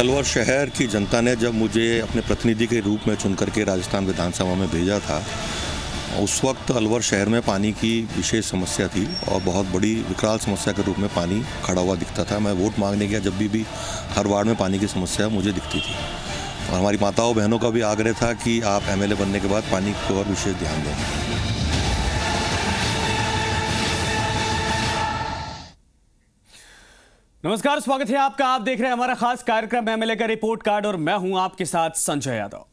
अलवर शहर की जनता ने जब मुझे अपने प्रतिनिधि के रूप में चुन करके राजस्थान विधानसभा में भेजा था, उस वक्त अलवर शहर में पानी की विशेष समस्या थी और बहुत बड़ी विकराल समस्या के रूप में पानी खड़ा हुआ दिखता था। मैं वोट मांगने गया जब भी हर वार्ड में पानी की समस्या मुझे दिखती थी और हमारी माताओं बहनों का भी आग्रह था कि आप एमएलए बनने के बाद पानी को और विशेष ध्यान दें। नमस्कार, स्वागत है आपका। आप देख रहे हैं हमारा खास कार्यक्रम एमएलए का रिपोर्ट कार्ड और मैं हूं आपके साथ संजय यादव।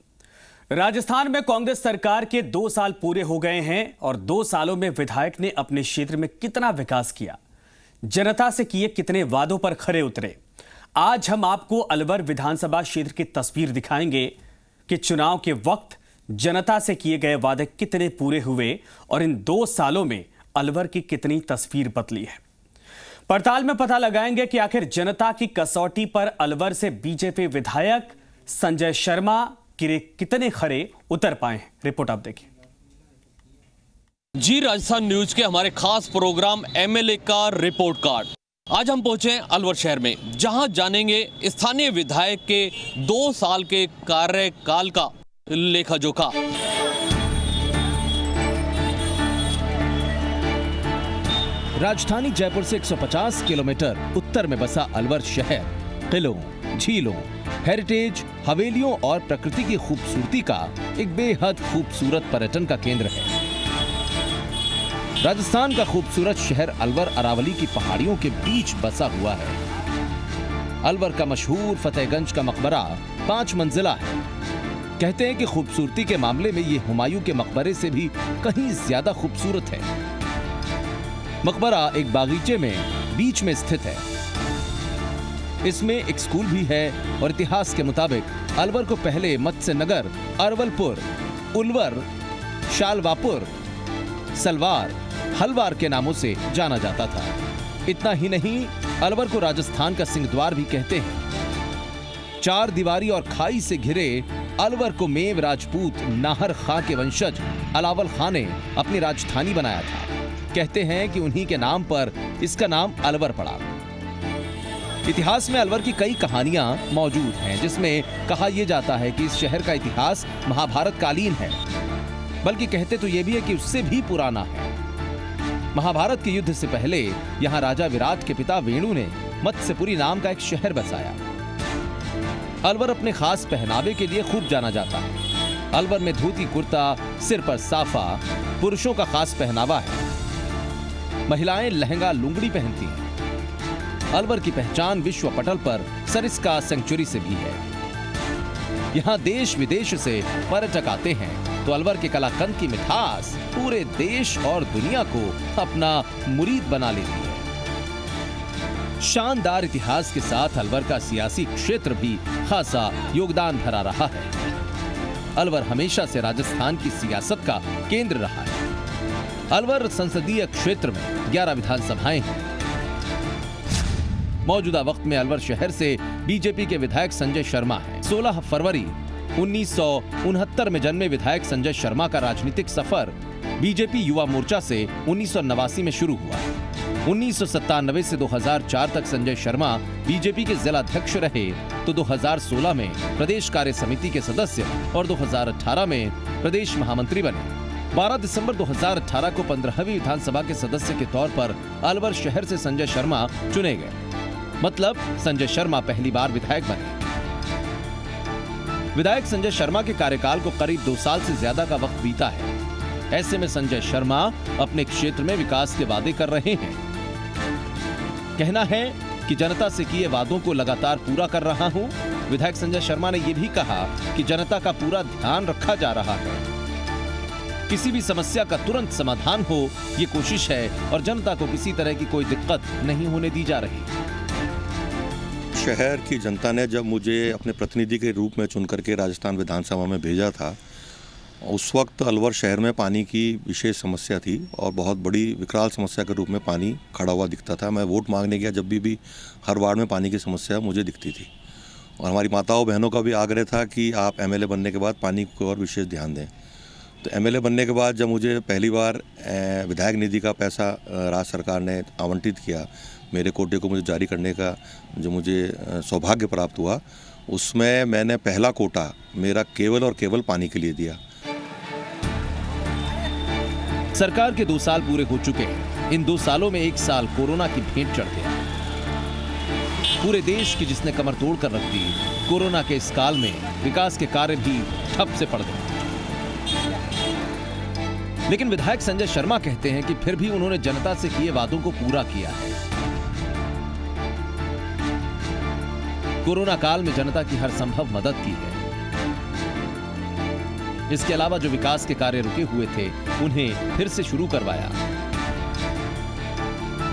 राजस्थान में कांग्रेस सरकार के 2 साल पूरे हो गए हैं और 2 सालों में विधायक ने अपने क्षेत्र में कितना विकास किया, जनता से किए कितने वादों पर खरे उतरे। आज हम आपको अलवर विधानसभा क्षेत्र की तस्वीर दिखाएंगे कि चुनाव के वक्त जनता से किए गए वादे कितने पूरे हुए और इन 2 सालों में अलवर की कितनी तस्वीर बदली है। पड़ताल में पता लगाएंगे कि आखिर जनता की कसौटी पर अलवर से बीजेपी विधायक संजय शर्मा कितने खरे उतर पाए हैं। रिपोर्ट आप देखिए। जी राजस्थान न्यूज के हमारे खास प्रोग्राम एमएलए का रिपोर्ट कार्ड। आज हम पहुंचे हैं अलवर शहर में, जहां जानेंगे स्थानीय विधायक के 2 साल के कार्यकाल का लेखा जोखा। राजधानी जयपुर से 150 किलोमीटर उत्तर में बसा अलवर शहर किलों, झीलों, हेरिटेज, हवेलियों और प्रकृति की खूबसूरती का एक बेहद खूबसूरत पर्यटन का केंद्र है। राजस्थान का खूबसूरत शहर अलवर अरावली की पहाड़ियों के बीच बसा हुआ है। अलवर का मशहूर फतेहगंज का मकबरा 5 मंजिला है। कहते हैं कि खूबसूरती के मामले में ये हुमायूं के मकबरे से भी कहीं ज्यादा खूबसूरत है। मकबरा एक बागीचे में बीच में स्थित है। इसमें एक स्कूल भी है और इतिहास के मुताबिक अलवर को पहले मत्स्य नगर, अरवलपुर, उलवर, शालवापुर, सलवार, हलवार के नामों से जाना जाता था। इतना ही नहीं, अलवर को राजस्थान का सिंहद्वार भी कहते हैं। 4 दीवारी और खाई से घिरे अलवर को मेव राजपूत नाहर खां के वंशज अलावल खां ने अपनी राजधानी बनाया था। कहते हैं कि उन्हीं के नाम पर इसका नाम अलवर पड़ा। इतिहास में अलवर की कई कहानियां मौजूद हैं, जिसमें कहा यह जाता है कि इस शहर का इतिहास महाभारत कालीन है, बल्कि कहते तो यह भी है कि उससे भी पुराना है। महाभारत के युद्ध से पहले यहां राजा विराट के पिता वेणु ने मत्स्यपुरी नाम का एक शहर बसाया। अलवर अपने खास पहनावे के लिए खूब जाना जाता है। अलवर में धोती कुर्ता, सिर पर साफा पुरुषों का खास पहनावा है। महिलाएं लहंगा लुंगड़ी पहनती हैं। अलवर की पहचान विश्व पटल पर सरिस्का सेंचुरी से भी है। यहां देश विदेश से पर्यटक आते हैं तो अलवर के कलाकंद की मिठास पूरे देश और दुनिया को अपना मुरीद बना लेती है। शानदार इतिहास के साथ अलवर का सियासी क्षेत्र भी खासा योगदान धरा रहा है। अलवर हमेशा से राजस्थान की सियासत का केंद्र रहा है। अलवर संसदीय क्षेत्र में 11 विधानसभाएं हैं। मौजूदा वक्त में अलवर शहर से बीजेपी के विधायक संजय शर्मा हैं। 16 फरवरी 1969 में जन्मे विधायक संजय शर्मा का राजनीतिक सफर बीजेपी युवा मोर्चा से 1989 में शुरू हुआ। 1997 से 2004 तक संजय शर्मा बीजेपी के जिलाध्यक्ष रहे तो 2016 में प्रदेश कार्य समिति के सदस्य और 2018 में प्रदेश महामंत्री बने। 12 दिसंबर 2018 को 15वीं विधानसभा के सदस्य के तौर पर अलवर शहर से संजय शर्मा चुने गए। मतलब संजय शर्मा पहली बार विधायक बने। विधायक संजय शर्मा के कार्यकाल को करीब 2 साल से ज्यादा का वक्त बीता है। ऐसे में संजय शर्मा अपने क्षेत्र में विकास के वादे कर रहे हैं। कहना है कि जनता से किए वादों को लगातार पूरा कर रहा हूं। विधायक संजय शर्मा ने यह भी कहा कि जनता का पूरा ध्यान रखा जा रहा है। किसी भी समस्या का तुरंत समाधान हो, ये कोशिश है और जनता को किसी तरह की कोई दिक्कत नहीं होने दी जा रही। शहर की जनता ने जब मुझे अपने प्रतिनिधि के रूप में चुन करके राजस्थान विधानसभा में भेजा था, उस वक्त अलवर शहर में पानी की विशेष समस्या थी और बहुत बड़ी विकराल समस्या के रूप में पानी खड़ा हुआ दिखता था। मैं वोट मांगने गया जब भी हर वार्ड में पानी की समस्या मुझे दिखती थी और हमारी माताओं बहनों का भी आग्रह था कि आप एमएलए बनने के बाद पानी को और विशेष ध्यान दें। तो एमएलए बनने के बाद जब मुझे पहली बार विधायक निधि का पैसा राज्य सरकार ने आवंटित किया, मेरे कोटे को मुझे जारी करने का जो मुझे सौभाग्य प्राप्त हुआ, उसमें मैंने पहला कोटा मेरा केवल और केवल पानी के लिए दिया। सरकार के 2 साल पूरे हो चुके हैं। इन 2 सालों में 1 साल कोरोना की भेंट चढ़ गया। पूरे देश की जिसने कमर तोड़ कर रख दी, कोरोना के इस काल में विकास के कार्य भी ठप से पड़ गए। लेकिन विधायक संजय शर्मा कहते हैं कि फिर भी उन्होंने जनता से किए वादों को पूरा किया है। कोरोना काल में जनता की हर संभव मदद की है। इसके अलावा जो विकास के कार्य रुके हुए थे, उन्हें फिर से शुरू करवाया।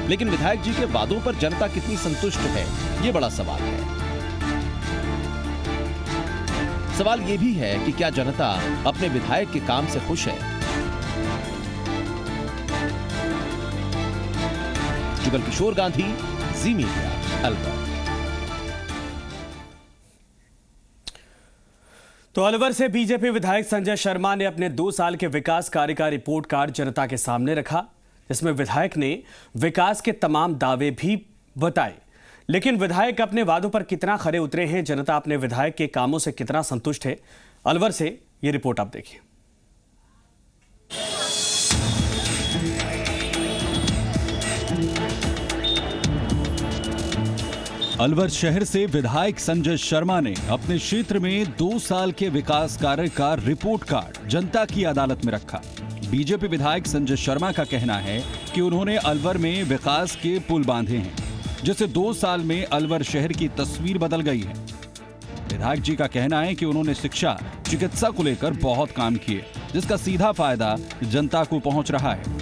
लेकिन विधायक जी के वादों पर जनता कितनी संतुष्ट है, यह बड़ा सवाल है। सवाल यह भी है कि क्या जनता अपने विधायक के काम से खुश है। जुगल किशोर गांधी, जी मीडिया, अलवर। तो अलवर से बीजेपी विधायक संजय शर्मा ने अपने 2 साल के विकास कार्य का रिपोर्ट कार्ड जनता के सामने रखा। इसमें विधायक ने विकास के तमाम दावे भी बताए। लेकिन विधायक अपने वादों पर कितना खरे उतरे हैं, जनता अपने विधायक के कामों से कितना संतुष्ट है, अलवर से ये रिपोर्ट आप देखिए। अलवर शहर से विधायक संजय शर्मा ने अपने क्षेत्र में 2 साल के विकास कार्य का रिपोर्ट कार्ड जनता की अदालत में रखा। बीजेपी विधायक संजय शर्मा का कहना है कि उन्होंने अलवर में विकास के पुल बांधे हैं, जिससे 2 साल में अलवर शहर की तस्वीर बदल गई है। विधायक जी का कहना है कि उन्होंने शिक्षा, चिकित्सा को लेकर बहुत काम किए, जिसका सीधा फायदा जनता को पहुंच रहा है।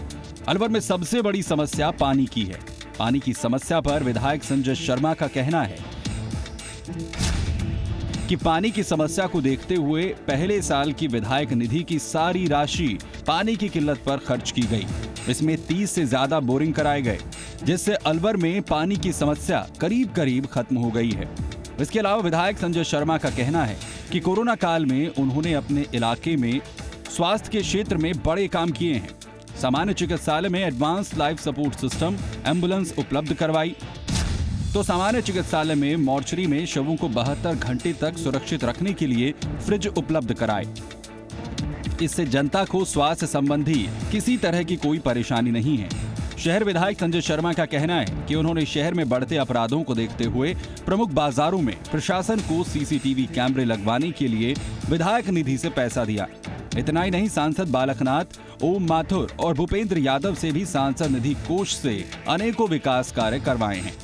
अलवर में सबसे बड़ी समस्या पानी की है। पानी की समस्या पर विधायक संजय शर्मा का कहना है कि पानी की समस्या को देखते हुए पहले साल की विधायक निधि की सारी राशि पानी की किल्लत पर खर्च की गई। इसमें 30 से ज्यादा बोरिंग कराए गए, जिससे अलवर में पानी की समस्या करीब करीब खत्म हो गई है। इसके अलावा विधायक संजय शर्मा का कहना है कि कोरोना काल में उन्होंने अपने इलाके में स्वास्थ्य के क्षेत्र में बड़े काम किए हैं। सामान्य चिकित्सालय में advance life support system, ambulance उपलब्ध करवाई, तो सामान्य चिकित्सालय में मोर्चरी में शवों को 72 घंटे तक सुरक्षित रखने के लिए फ्रिज उपलब्ध कराए। इससे जनता को स्वास्थ्य संबंधी किसी तरह की कोई परेशानी नहीं है। शहर विधायक संजय शर्मा का कहना है कि उन्होंने शहर में बढ़ते अपराधों को देखते हुए प्रमुख बाजारों में प्रशासन को सीसीटीवी कैमरे लगवाने के लिए विधायक निधि से पैसा दिया। इतना ही नहीं, सांसद बालकनाथ, ओम माथुर और भूपेंद्र यादव से भी सांसद निधि कोष से अनेकों विकास कार्य करवाए हैं।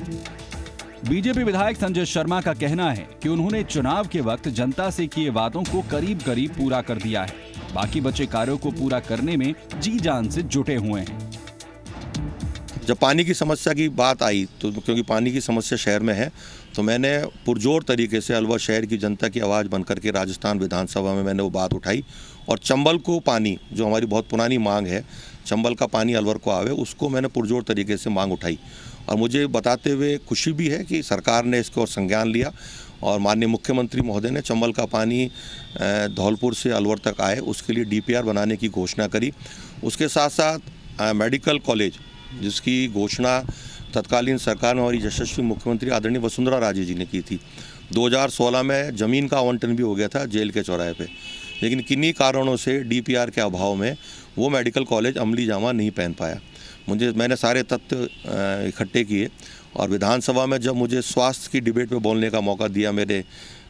बीजेपी विधायक संजय शर्मा का कहना है कि उन्होंने चुनाव के वक्त जनता से किए वादों को करीब करीब पूरा कर दिया है। बाकी बचे कार्यों को पूरा करने में जी जान से जुटे हुए हैं। जब पानी की समस्या की बात आई, तो क्योंकि पानी की समस्या शहर में है, तो मैंने पुरजोर तरीके से अलवर शहर की जनता की आवाज़ बन करके राजस्थान विधानसभा में मैंने वो बात उठाई और चंबल को पानी, जो हमारी बहुत पुरानी मांग है, चंबल का पानी अलवर को आवे, उसको मैंने पुरजोर तरीके से मांग उठाई। और मुझे बताते हुए खुशी भी है कि सरकार ने इसको संज्ञान लिया और माननीय मुख्यमंत्री महोदय ने चंबल का पानी धौलपुर से अलवर तक आए, उसके लिए DPR बनाने की घोषणा करी। उसके साथ साथ मेडिकल कॉलेज, जिसकी घोषणा तत्कालीन सरकार में हमारी यशस्वी मुख्यमंत्री आदरणीय वसुंधरा राजे जी ने की थी। 2016 में ज़मीन का आवंटन भी हो गया था जेल के चौराहे पे, लेकिन किन्हीं कारणों से DPR के अभाव में वो मेडिकल कॉलेज अमली जामा नहीं पहन पाया। मैंने सारे तथ्य इकट्ठे किए और विधानसभा में जब मुझे स्वास्थ्य की डिबेट में बोलने का मौका दिया मेरे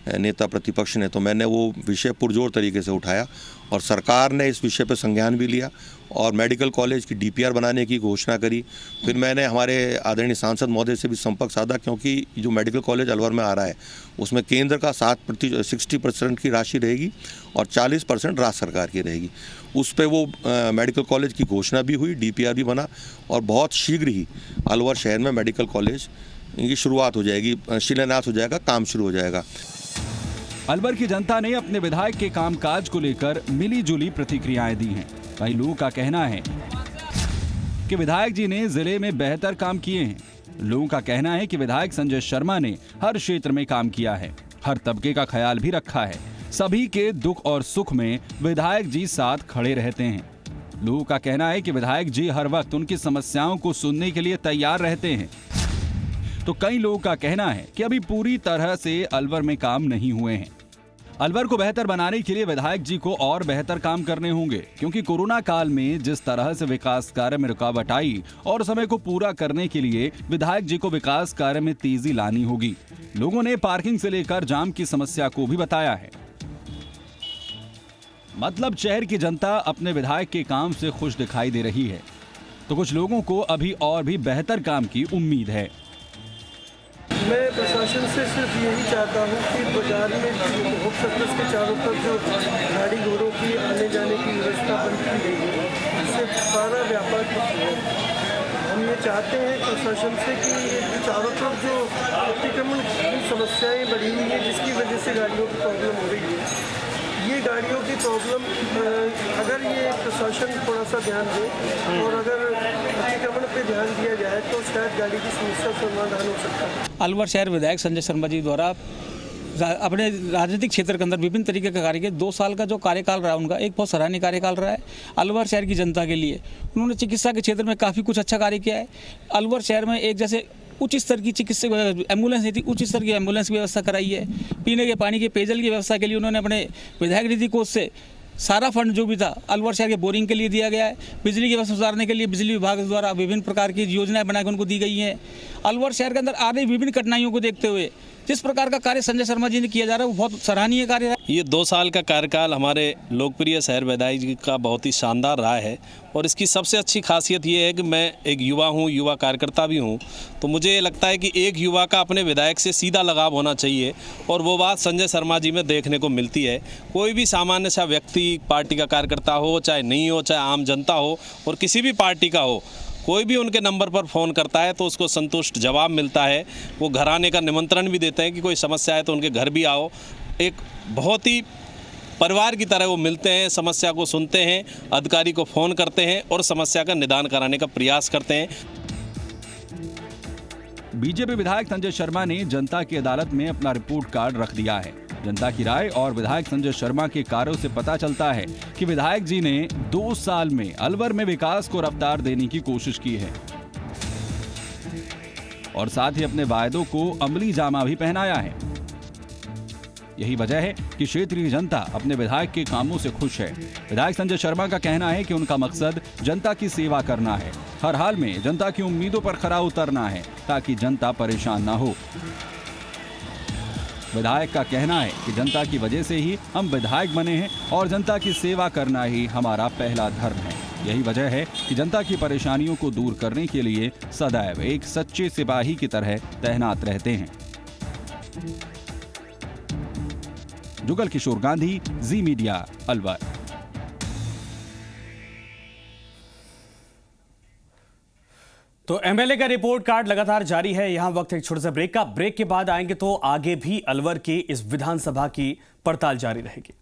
नेता प्रतिपक्ष ने, तो मैंने वो विषय पुरजोर तरीके से उठाया और सरकार ने इस विषय पर संज्ञान भी लिया और मेडिकल कॉलेज की DPR बनाने की घोषणा करी। फिर मैंने हमारे आदरणीय सांसद महोदय से भी संपर्क साधा, क्योंकि जो मेडिकल कॉलेज अलवर में आ रहा है उसमें केंद्र का 60% की राशि रहेगी और 40% राज्य सरकार की रहेगी। उस पर वो मेडिकल कॉलेज की घोषणा भी हुई, DPR भी बना और बहुत शीघ्र ही अलवर शहर में मेडिकल कॉलेज की शुरुआत हो जाएगी, शिलान्यास हो जाएगा, काम शुरू हो जाएगा। अलवर की जनता ने अपने विधायक के कामकाज को लेकर मिली जुली प्रतिक्रियाएं दी हैं। कई लोगों का कहना है कि विधायक जी ने जिले में बेहतर काम किए हैं। लोगों का कहना है कि विधायक संजय शर्मा ने हर क्षेत्र में काम किया है, हर तबके का ख्याल भी रखा है। सभी के दुख और सुख में विधायक जी साथ खड़े रहते हैं। लोगों का कहना है कि विधायक जी हर वक्त उनकी समस्याओं को सुनने के लिए तैयार रहते हैं। तो कई लोगों का कहना है कि अभी पूरी तरह से अलवर में काम नहीं हुए हैं। अलवर को बेहतर बनाने के लिए विधायक जी को और बेहतर काम करने होंगे, क्योंकि कोरोना काल में जिस तरह से विकास कार्य में रुकावट आई और समय को पूरा करने के लिए विधायक जी को विकास कार्य में तेजी लानी होगी। लोगों ने पार्किंग से लेकर जाम की समस्या को भी बताया है। मतलब शहर की जनता अपने विधायक के काम से खुश दिखाई दे रही है, तो कुछ लोगों को अभी और भी बेहतर काम की उम्मीद है। मैं प्रशासन से सिर्फ यही चाहता हूँ कि बाजार में होप सर्कस के चारों तरफ जो गाड़ी घोड़ों की आने जाने की व्यवस्था बंद की गई है, इससे सारा व्यापार ठप हुआ है। हम ये चाहते हैं प्रशासन से कि चारों तरफ जो अतिक्रमण की समस्याएं बढ़ी हुई हैं, जिसकी वजह से गाड़ियों की प्रॉब्लम हो रही है, ये गाड़ियों की प्रॉब्लम अगर ये प्रशासन थोड़ा सा ध्यान दे और अगर अतिक्रमण पे ध्यान दिया जाए तो शायद गाड़ी की समस्या समाधान हो सकता है। अलवर शहर विधायक संजय शर्मा जी द्वारा अपने राजनीतिक क्षेत्र के अंदर विभिन्न तरीके का कार्य किया। 2 साल का जो कार्यकाल रहा उनका एक बहुत सराहनीय कार्यकाल रहा है अलवर शहर की जनता के लिए। उन्होंने चिकित्सा के क्षेत्र में काफ़ी कुछ अच्छा कार्य किया है। अलवर शहर में एक जैसे उच्च स्तर की चिकित्सा एम्बुलेंस नहीं थी, उच्च स्तर की एम्बुलेंस की व्यवस्था कराई है। पीने के पानी के पेयजल की व्यवस्था के लिए उन्होंने अपने विधायक निधि कोष से सारा फंड जो भी था अलवर शहर के बोरिंग के लिए दिया गया है। बिजली की व्यवस्था सुधारने के लिए बिजली विभाग द्वारा विभिन्न प्रकार की योजनाएं बनाकर उनको दी गई हैं। अलवर शहर के अंदर आ रही विभिन्न कठिनाइयों को देखते हुए जिस प्रकार का कार्य संजय शर्मा जी ने किया जा रहा है वो बहुत सराहनीय कार्य है। ये 2 साल का कार्यकाल हमारे लोकप्रिय शहर विधायक जी का बहुत ही शानदार रहा है और इसकी सबसे अच्छी खासियत ये है कि मैं एक युवा हूँ, युवा कार्यकर्ता भी हूँ, तो मुझे ये लगता है कि एक युवा का अपने विधायक से सीधा लगाव होना चाहिए और वो बात संजय शर्मा जी में देखने को मिलती है। कोई भी सामान्य सा व्यक्ति पार्टी का कार्यकर्ता हो, चाहे नहीं हो, चाहे आम जनता हो और किसी भी पार्टी का हो, कोई भी उनके नंबर पर फ़ोन करता है तो उसको संतुष्ट जवाब मिलता है। वो घर आने का निमंत्रण भी देते हैं कि कोई समस्या है तो उनके घर भी आओ। एक बहुत ही परिवार की तरह वो मिलते हैं, समस्या को सुनते हैं, अधिकारी को फ़ोन करते हैं और समस्या का निदान कराने का प्रयास करते हैं। बीजेपी विधायक संजय शर्मा ने जनता की अदालत में अपना रिपोर्ट कार्ड रख दिया है। जनता की राय और विधायक संजय शर्मा के कार्यों से पता चलता है कि विधायक जी ने 2 साल में अलवर में विकास को रफ्तार देने की कोशिश की है और साथ ही अपने वायदों को अमली जामा भी पहनाया है। यही वजह है कि क्षेत्रीय जनता अपने विधायक के कामों से खुश है। विधायक संजय शर्मा का कहना है कि उनका मकसद जनता की सेवा करना है, हर हाल में जनता की उम्मीदों पर खरा उतरना है ताकि जनता परेशान ना हो। विधायक का कहना है कि जनता की वजह से ही हम विधायक बने हैं और जनता की सेवा करना ही हमारा पहला धर्म है। यही वजह है कि जनता की परेशानियों को दूर करने के लिए सदैव एक सच्चे सिपाही की तरह तैनात रहते हैं। जुगल किशोर गांधी, जी मीडिया, अलवर। तो एमएलए का रिपोर्ट कार्ड लगातार जारी है। यहां वक्त एक छोटे से ब्रेक का। ब्रेक के बाद आएंगे तो आगे भी अलवर की इस विधानसभा की पड़ताल जारी रहेगी।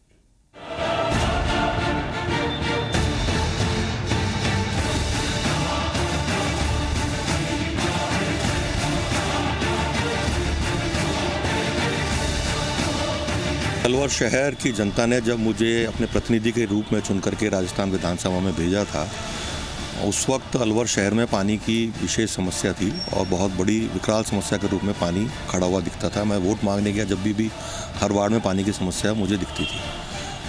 अलवर शहर की जनता ने जब मुझे अपने प्रतिनिधि के रूप में चुन करके राजस्थान विधानसभा में भेजा था, उस वक्त अलवर शहर में पानी की विशेष समस्या थी और बहुत बड़ी विकराल समस्या के रूप में पानी खड़ा हुआ दिखता था। मैं वोट मांगने गया जब भी हर वार्ड में पानी की समस्या मुझे दिखती थी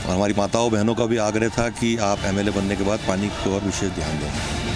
और हमारी माताओं बहनों का भी आग्रह था कि आप एमएलए बनने के बाद पानी को और विशेष ध्यान दें।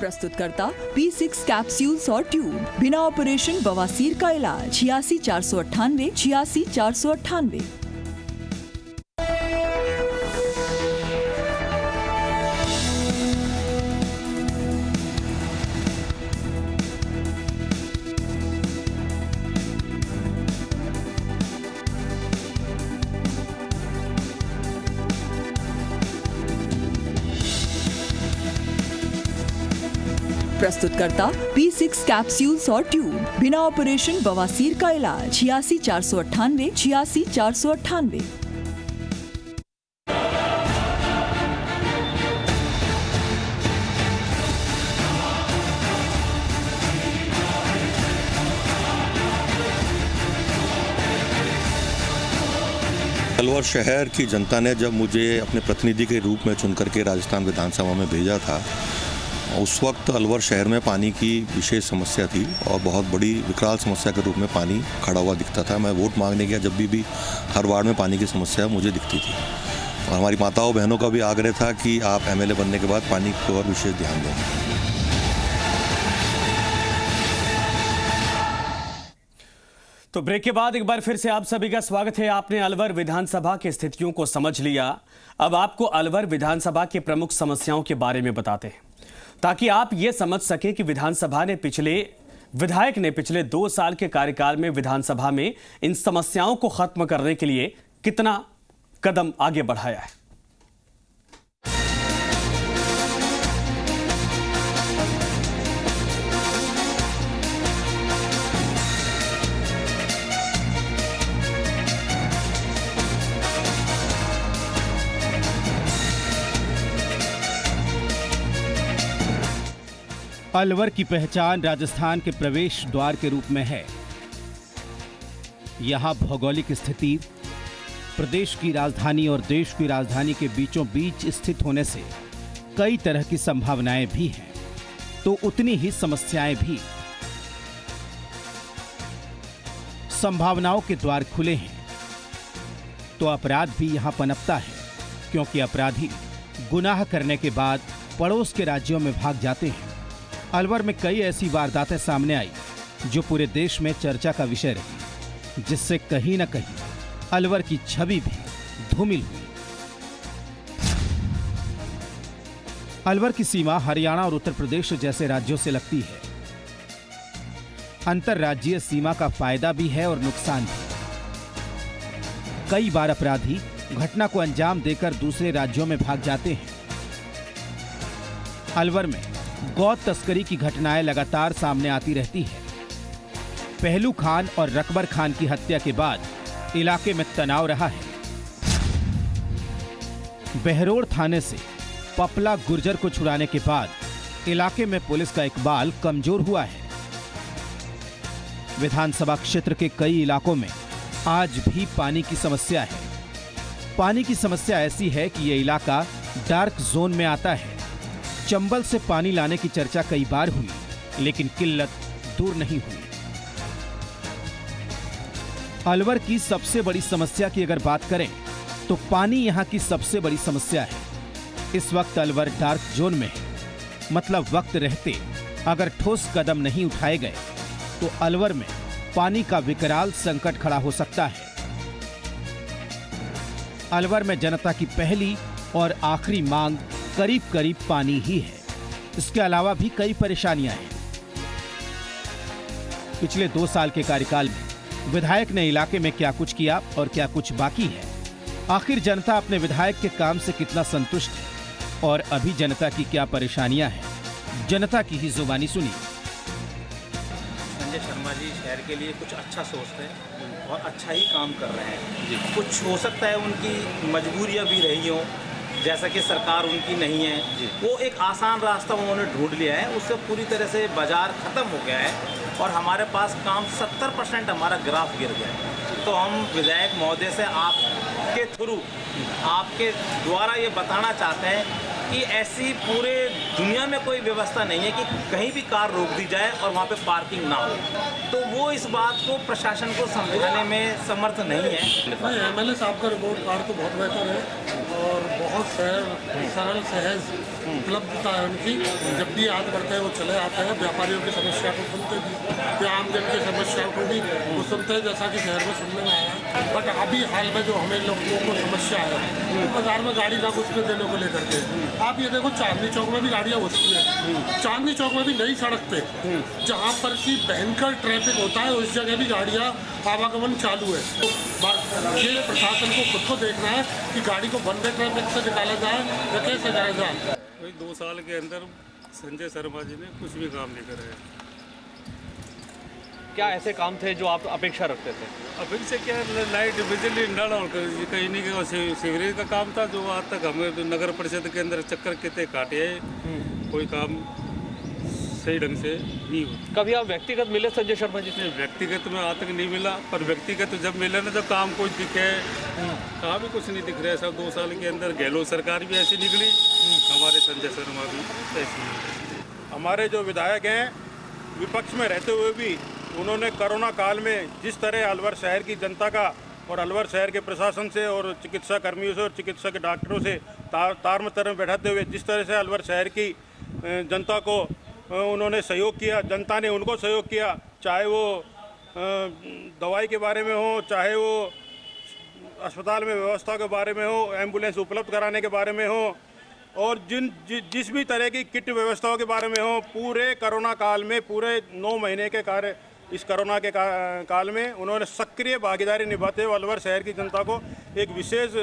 प्रस्तुतकर्ता P6 कैप्सूल्स और ट्यूब, बिना ऑपरेशन बवासीर का इलाज। 86 498 86 498। प्रस्तुतकर्ता P6 कैप्सूल्स और ट्यूब, बिना ऑपरेशन बवासीर का इलाज। 86 498 86 498। अलवर शहर की जनता ने जब मुझे अपने प्रतिनिधि के रूप में चुन करके राजस्थान विधानसभा में भेजा था, उस वक्त अलवर शहर में पानी की विशेष समस्या थी और बहुत बड़ी विकराल समस्या के रूप में पानी खड़ा हुआ दिखता था। मैं वोट मांगने गया जब भी हर वार्ड में पानी की समस्या मुझे दिखती थी और हमारी माताओं बहनों का भी आग्रह था कि आप एमएलए बनने के बाद पानी को और विशेष ध्यान दें। तो ब्रेक के बाद एक बार फिर से आप सभी का स्वागत है। आपने अलवर विधानसभा की स्थितियों को समझ लिया। अब आपको अलवर विधानसभा की प्रमुख समस्याओं के बारे में बताते हैं ताकि आप ये समझ सके कि विधायक ने पिछले 2 साल के कार्यकाल में विधानसभा में इन समस्याओं को खत्म करने के लिए कितना कदम आगे बढ़ाया है। अलवर की पहचान राजस्थान के प्रवेश द्वार के रूप में है। यहाँ भौगोलिक स्थिति प्रदेश की राजधानी और देश की राजधानी के बीचों बीच स्थित होने से कई तरह की संभावनाएं भी हैं, तो उतनी ही समस्याएं भी। संभावनाओं के द्वार खुले हैं तो अपराध भी यहाँ पनपता है, क्योंकि अपराधी गुनाह करने के बाद पड़ोस के राज्यों में भाग जाते हैं। अलवर में कई ऐसी वारदातें सामने आई जो पूरे देश में चर्चा का विषय रही, जिससे कहीं न कहीं अलवर की छवि भी धूमिल हुई। अलवर की सीमा हरियाणा और उत्तर प्रदेश जैसे राज्यों से लगती है। अंतर्राज्यीय सीमा का फायदा भी है और नुकसान भी। कई बार अपराधी घटना को अंजाम देकर दूसरे राज्यों में भाग जाते हैं। अलवर में गौ तस्करी की घटनाएं लगातार सामने आती रहती है। पहलू खान और रकबर खान की हत्या के बाद इलाके में तनाव रहा है। बहरोड़ थाने से पपला गुर्जर को छुड़ाने के बाद इलाके में पुलिस का इकबाल कमजोर हुआ है। विधानसभा क्षेत्र के कई इलाकों में आज भी पानी की समस्या है। पानी की समस्या ऐसी है कि यह इलाका डार्क जोन में आता है। चंबल से पानी लाने की चर्चा कई बार हुई, लेकिन किल्लत दूर नहीं हुई। अलवर की सबसे बड़ी समस्या की अगर बात करें तो पानी यहां की सबसे बड़ी समस्या है। इस वक्त अलवर डार्क जोन में है, मतलब वक्त रहते अगर ठोस कदम नहीं उठाए गए तो अलवर में पानी का विकराल संकट खड़ा हो सकता है। अलवर में जनता की पहली और आखिरी मांग करीब करीब पानी ही है। इसके अलावा भी कई परेशानियां हैं। पिछले 2 साल के कार्यकाल में विधायक ने इलाके में क्या कुछ किया और क्या कुछ बाकी है। आखिर जनता अपने विधायक के काम से कितना संतुष्ट है और अभी जनता की क्या परेशानियां हैं, जनता की ही जुबानी सुनिए। संजय शर्मा जी शहर के लिए कुछ अच्छा सोचते हैं और अच्छा ही काम कर रहे हैं। कुछ हो सकता है उनकी मजबूरियां भी रही हों, जैसा कि सरकार उनकी नहीं है। वो एक आसान रास्ता उन्होंने ढूंढ लिया है, उससे पूरी तरह से बाजार ख़त्म हो गया है और हमारे पास काम 70% हमारा ग्राफ गिर गया है। तो हम विधायक महोदय से आपके थ्रू, आपके द्वारा ये बताना चाहते हैं कि ऐसी पूरे दुनिया में कोई व्यवस्था नहीं है कि कहीं भी कार रोक दी जाए और वहाँ पे पार्किंग ना हो। तो वो इस बात को प्रशासन को समझाने में समर्थ नहीं है। MLA साहब का रिपोर्ट कार्ड तो बहुत बेहतर है और बहुत सरल सहज उपलब्धता है उनकी। जब भी याद करते हैं वो चले आते हैं, व्यापारियों की समस्या को सुनते भी, या आमजन की समस्या को भी वो सुनते हैं, जैसा कि शहर में सुनने में आया। बट अभी हाल में जो हमें लोगों को समस्या है बाजार में गाड़ी ना घुसने देने को लेकर के, आप ये देखो चांदनी चौक में भी गाड़ियाँ घुसती हैं। चांदनी चौक में भी नई सड़क पे जहाँ पर कि भयंकर ट्रैफिक होता है उस जगह भी गाड़ियाँ आवागमन चालू है। तो ये प्रशासन को खुद को देखना है कि गाड़ी को बंदे ट्रैफिक से निकाला जाए या कैसे जाया जाए। 2 साल के अंदर संजय शर्मा जी ने कुछ भी काम नहीं करे। क्या ऐसे काम थे जो आप अपेक्षा रखते थे? अपेक्षा क्या, लाइट बिजली नल और कहीं नहीं कहीं सीवरेज का काम था जो आज तक हमें नगर परिषद के अंदर चक्कर कितने काटे हैं, कोई काम सही ढंग से नहीं हुआ। कभी आप व्यक्तिगत मिले संजय शर्मा जी से? व्यक्तिगत में आज तक नहीं मिला, पर व्यक्तिगत जब मिले ना, जब काम कुछ दिखे, काम भी कुछ नहीं दिख रहा है। सब 2 साल के अंदर गहलोत सरकार भी ऐसी निकली, हमारे संजय शर्मा भी ऐसी। हमारे जो विधायक हैं विपक्ष में रहते हुए भी उन्होंने कोरोना काल में जिस तरह अलवर शहर की जनता का और अलवर शहर के प्रशासन से और चिकित्सा कर्मियों से और चिकित्सक डॉक्टरों से तार में तार में बैठाते हुए जिस तरह से अलवर शहर की जनता को उन्होंने सहयोग किया, जनता ने उनको सहयोग किया, चाहे वो दवाई के बारे में हो, चाहे वो अस्पताल में व्यवस्था के बारे में हो, एम्बुलेंस उपलब्ध कराने के बारे में हो, और जिस भी तरह की किट व्यवस्थाओं के बारे में हो। पूरे कोरोना काल में, पूरे 9 महीने के कार्य इस कोरोना के काल में उन्होंने सक्रिय भागीदारी निभाते हुए अलवर शहर की जनता को एक विशेष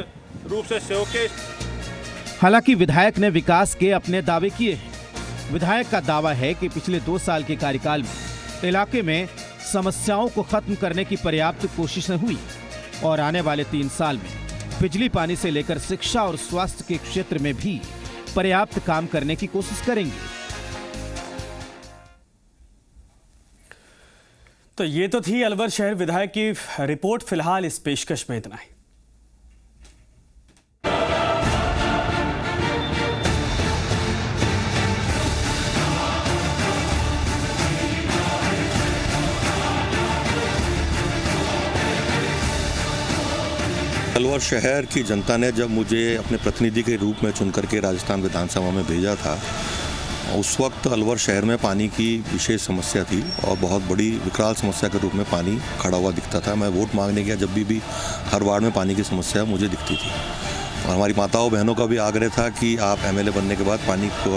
रूप से सहयोग किया। हालांकि विधायक ने विकास के अपने दावे किए हैं। विधायक का दावा है कि पिछले 2 साल के कार्यकाल में इलाके में समस्याओं को खत्म करने की पर्याप्त कोशिशें हुई और आने वाले 3 साल में बिजली पानी से लेकर शिक्षा और स्वास्थ्य के क्षेत्र में भी पर्याप्त काम करने की कोशिश करेंगे। तो ये तो थी अलवर शहर विधायक की रिपोर्ट। फिलहाल इस पेशकश में इतना ही। अलवर शहर की जनता ने जब मुझे अपने प्रतिनिधि के रूप में चुन करके राजस्थान विधानसभा में भेजा था, उस वक्त अलवर शहर में पानी की विशेष समस्या थी और बहुत बड़ी विकराल समस्या के रूप में पानी खड़ा हुआ दिखता था। मैं वोट मांगने गया जब भी हर वार्ड में पानी की समस्या मुझे दिखती थी और हमारी माताओं बहनों का भी आग्रह था कि आप MLA बनने के बाद पानी को